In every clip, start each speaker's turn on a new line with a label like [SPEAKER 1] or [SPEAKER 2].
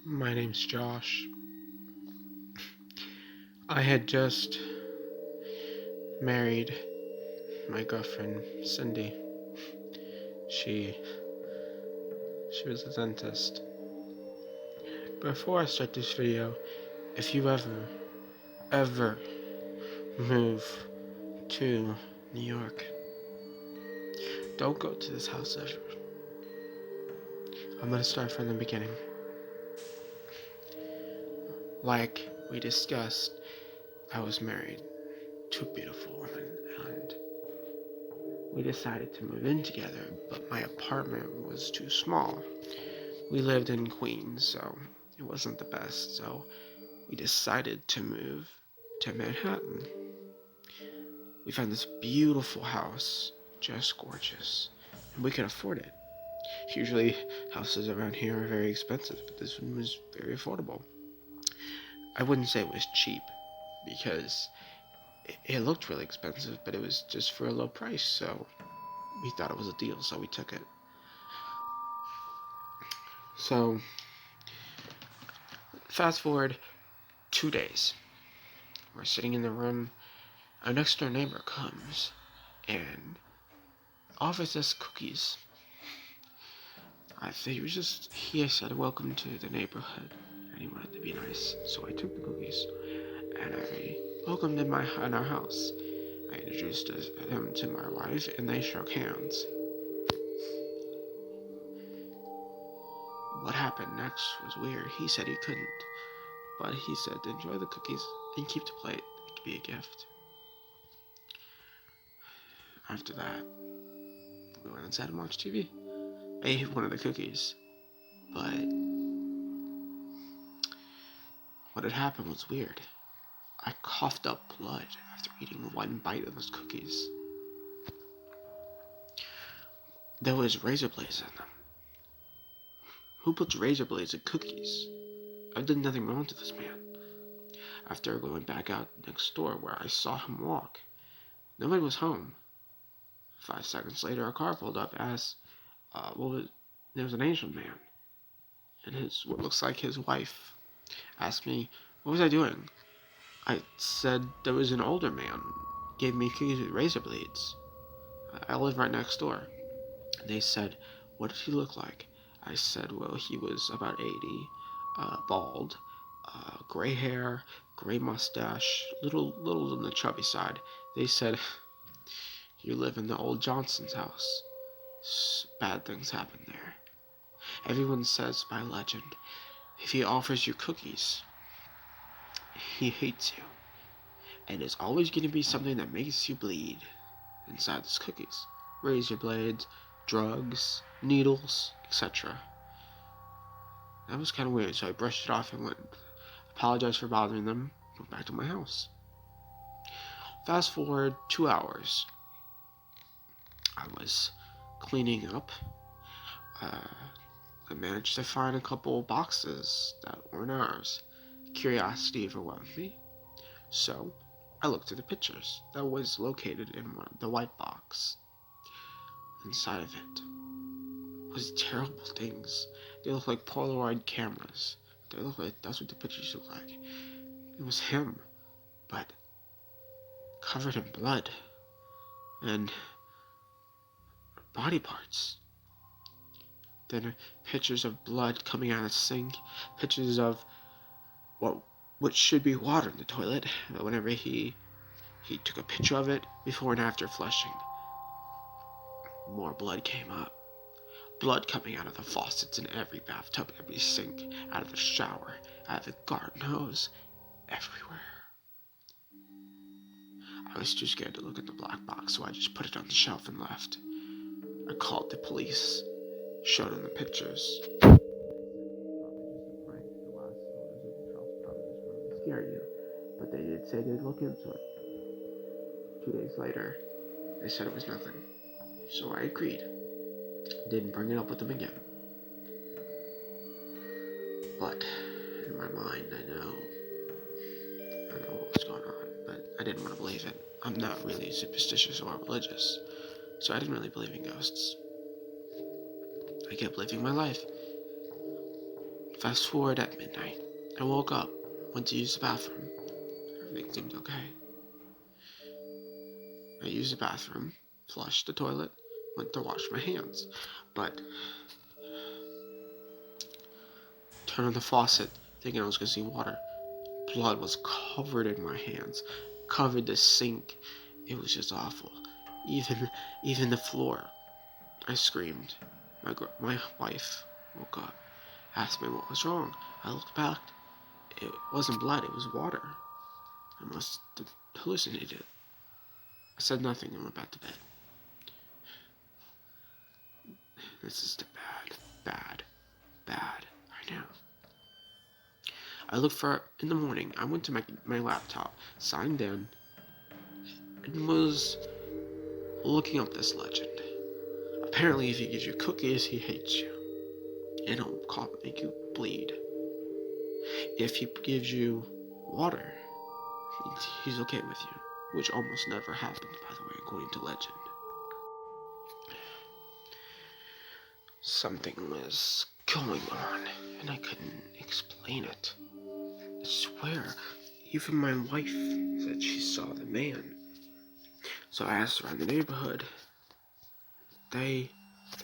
[SPEAKER 1] My name's Josh. I had just married my girlfriend, Cindy. She she was a dentist. Before I start this video, if you ever move to New York, don't go to this house ever. I'm gonna start from the beginning. Like we discussed, I was married to a beautiful woman, and we decided to move in together, but my apartment was too small. We lived in Queens, so it wasn't the best, so we decided to move to Manhattan. We found this beautiful house, just gorgeous, and we could afford it. Usually, houses around here are very expensive, but this one was very affordable. I wouldn't say it was cheap, because it looked really expensive, but it was just for a low price, so we thought it was a deal, so we took it. So, fast forward 2 days. We're sitting in the room. Our next door neighbor comes and offers us cookies. I think he said, "Welcome to the neighborhood," and he wanted to be nice. So I took the cookies and I welcomed him in our house. I introduced him to my wife and they shook hands. What happened next was weird. He said he couldn't, but he said, "Enjoy the cookies and keep the plate. It could be a gift." After that, we went inside and watched TV. I ate one of the cookies, but what had happened was weird. I coughed up blood after eating one bite of those cookies. There was razor blades in them. Who puts razor blades in cookies? I did nothing wrong to this man. After going back out next door where I saw him walk, nobody was home. 5 seconds later, a car pulled up, asked, there was an Asian man, and what looks like his wife asked me, what was I doing? I said there was an older man, gave me cookies with razor blades. I live right next door. They said, what did he look like? I said, well, he was about 80, bald, gray hair, gray mustache, little on the chubby side. They said, you live in the old Johnson's house. Bad things happen there. Everyone says by legend, if he offers you cookies, he hates you. And it's always going to be something that makes you bleed inside those cookies. Razor blades, drugs, needles, etc. That was kind of weird, so I brushed it off and apologized for bothering them, went back to my house. Fast forward 2 hours. I was cleaning up. I managed to find a couple boxes that weren't ours. Curiosity overwhelmed me, so I looked at the pictures that was located in the white box. Inside of it was terrible things. They looked like Polaroid cameras. That's what the pictures looked like. It was him, but covered in blood and body parts. Then pictures of blood coming out of the sink, pictures of what should be water in the toilet. Whenever he took a picture of it before and after flushing, more blood came up. Blood coming out of the faucets in every bathtub, every sink, out of the shower, out of the garden hose, everywhere. I was too scared to look at the black box, so I just put it on the shelf and left. I called the police, showed them the pictures. Scare you, but they did say they'd look into it. 2 days later, they said it was nothing, so I agreed. Didn't bring it up with them again. But in my mind, I know what was going on, but I didn't want to believe it. I'm not really superstitious or religious, so I didn't really believe in ghosts. I kept living my life. Fast forward at midnight. I woke up, went to use the bathroom. Everything seemed okay. I used the bathroom, flushed the toilet, went to wash my hands. But turned on the faucet, thinking I was going to see water. Blood was covered in my hands, covered the sink. It was just awful. Even the floor. I screamed. My wife woke up, asked me what was wrong. I looked back. It wasn't blood, it was water. I must have hallucinated. I said nothing and went back to bed. This is the bad. I know. I looked for it in the morning. I went to my laptop, signed in, and was looking up this legend. Apparently, if he gives you cookies, he hates you. And he'll make you bleed. If he gives you water, he's okay with you. Which almost never happens, by the way, according to legend. Something was going on, and I couldn't explain it. I swear, even my wife said she saw the man. So I asked around the neighborhood. There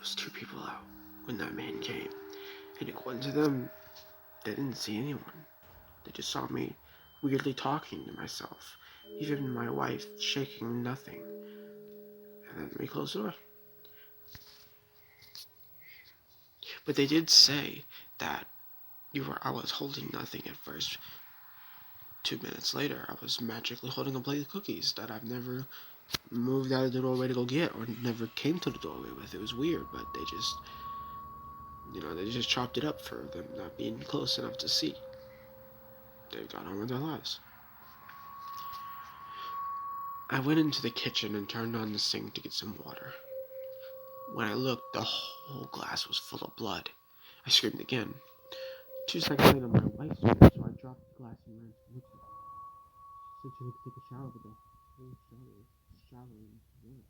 [SPEAKER 1] was 2 people out when that man came. And according to them, they didn't see anyone. They just saw me weirdly talking to myself. Even my wife shaking nothing. And then we closed the door. But they did say that I was holding nothing at first. 2 minutes later, I was magically holding a plate of cookies that I've never moved out of the doorway to go get, or never came to the doorway with. It was weird, but they just chopped it up for them not being close enough to see. They got on with their lives. I went into the kitchen and turned on the sink to get some water. When I looked, the whole glass was full of blood. I screamed again. 2 seconds later, my wife screamed, so I dropped the glass and ran to the kitchen. She said she would take a shower, but the whole shower was wet.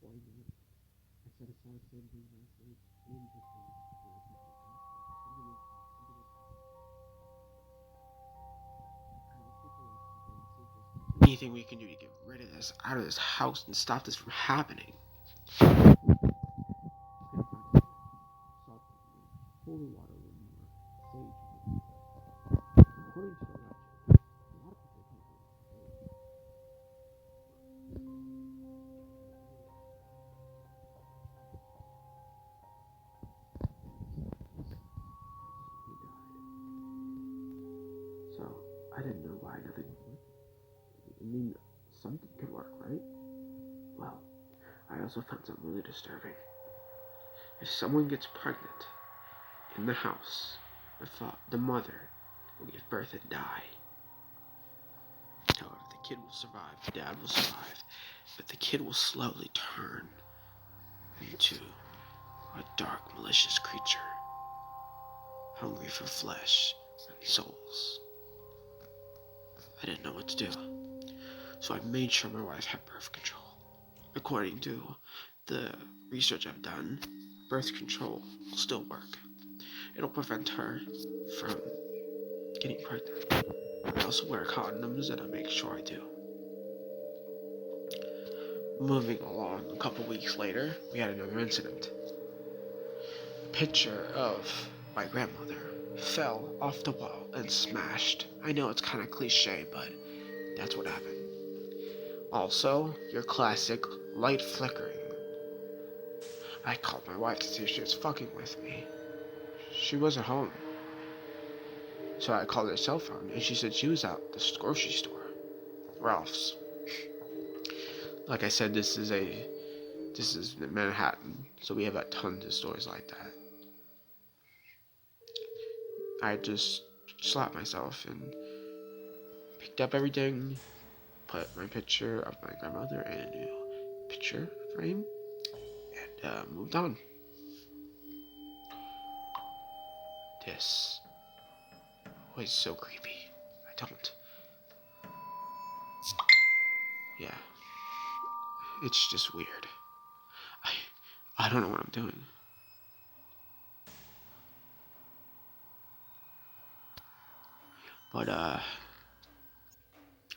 [SPEAKER 1] Boiling water. I said I saw the same thing last night in the kitchen. Anything we can do to get rid of this, out of this house, and stop this from happening. Holy water will sage. According to the legend, a lot of people think he died. So I didn't know why nothing worked. I mean, something could work, right? Well, I also found something really disturbing. If someone gets pregnant in the house, the mother will give birth and die. However, the kid will survive, the dad will survive, but the kid will slowly turn into a dark, malicious creature, hungry for flesh and souls. I didn't know what to do, so I made sure my wife had birth control. According to the research I've done, birth control will still work. It'll prevent her from getting pregnant. I also wear condoms, and I make sure I do. Moving along, a couple weeks later, we had another incident. A picture of my grandmother fell off the wall and smashed. I know it's kind of cliche, but that's what happened. Also, your classic light flickering. I called my wife to see if she was fucking with me. She wasn't home. So I called her cell phone, and she said she was out at the grocery store. Ralph's. Like I said, this is Manhattan, so we have tons of stores like that. I just slapped myself and picked up everything, put my picture of my grandmother in a new picture frame, and moved on. This was so creepy. I don't. Yeah. It's just weird. I don't know what I'm doing. But, I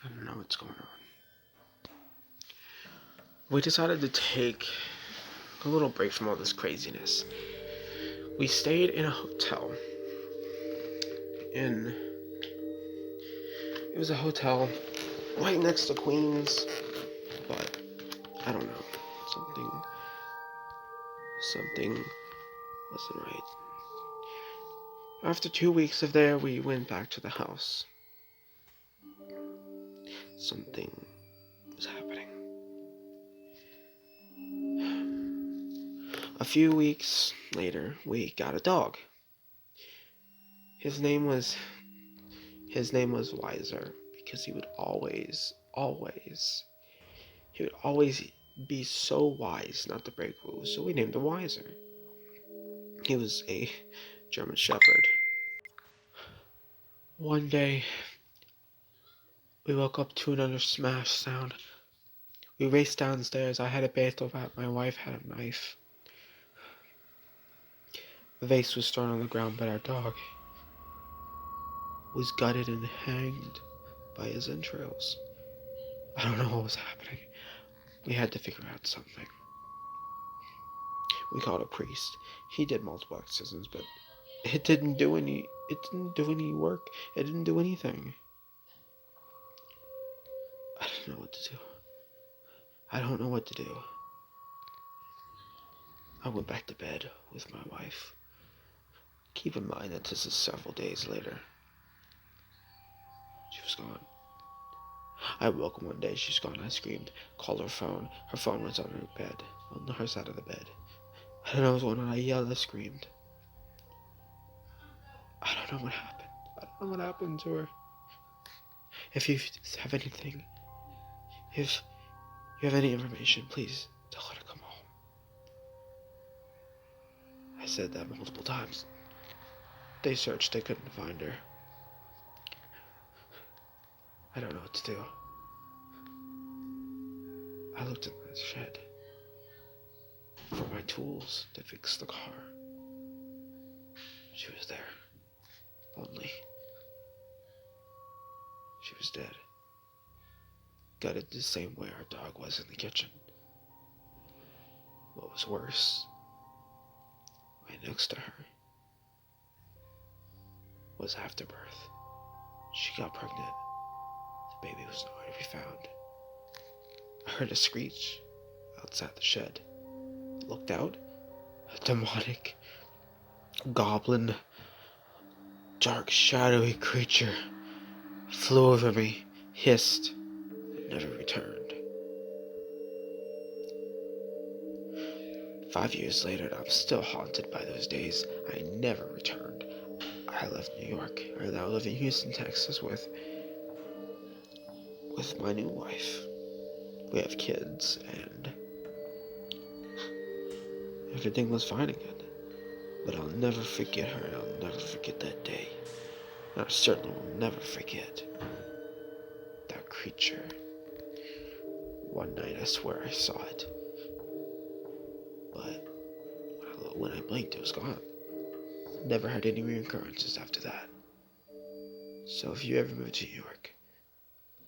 [SPEAKER 1] don't know what's going on. We decided to take a little break from all this craziness. We stayed in a hotel. It was a hotel right next to Queens, but I don't know. Something wasn't right. After 2 weeks of there, we went back to the house. Something was happening. A few weeks later, we got a dog. His name was Wiser, because he would always be so wise not to break rules, so we named him Wiser. He was a German Shepherd. One day, we woke up to another smash sound. We raced downstairs. I had a baseball bat. My wife had a knife. The vase was thrown on the ground, but our dog was gutted and hanged by his entrails. I don't know what was happening. We had to figure out something. We called a priest. He did multiple exorcisms, but it didn't do any work. It didn't do anything. I don't know what to do. I went back to bed with my wife. Keep in mind that this is several days later. She was gone. I woke up one day, she's gone. I screamed, called her phone. Her phone was on her bed, on her side of the bed. I don't know what was going on. I yelled, I screamed. I don't know what happened. I don't know what happened to her. If you have anything, if you have any information, please tell her to come home. I said that multiple times. They searched, they couldn't find her. I don't know what to do. I looked in the shed for my tools to fix the car. She was there. Only she was dead. Gutted the same way our dog was in the kitchen. What was worse, right next to her, was afterbirth. She got pregnant. The baby was nowhere to be found. I heard a screech outside the shed. I looked out. A demonic, goblin, dark, shadowy creature flew over me, hissed, and never returned. 5 years later, and I'm still haunted by those days. I never returned. I left New York. I now live in Houston, Texas with my new wife. We have kids, and everything was fine again. But I'll never forget her, and I'll never forget that day. And I certainly will never forget that creature. One night, I swear I saw it. But when I blinked, it was gone. Never had any reoccurrences after that. So if you ever move to New York,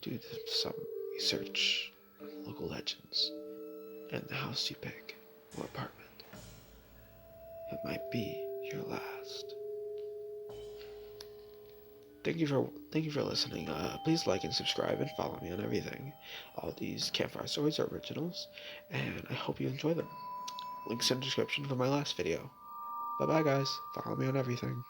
[SPEAKER 1] do some research on local legends and the house you pick or apartment. It might be your last. Thank you for listening. Please like and subscribe and follow me on everything. All these campfire stories are originals, and I hope you enjoy them. Links in the description for my last video. Bye bye guys. Follow me on everything.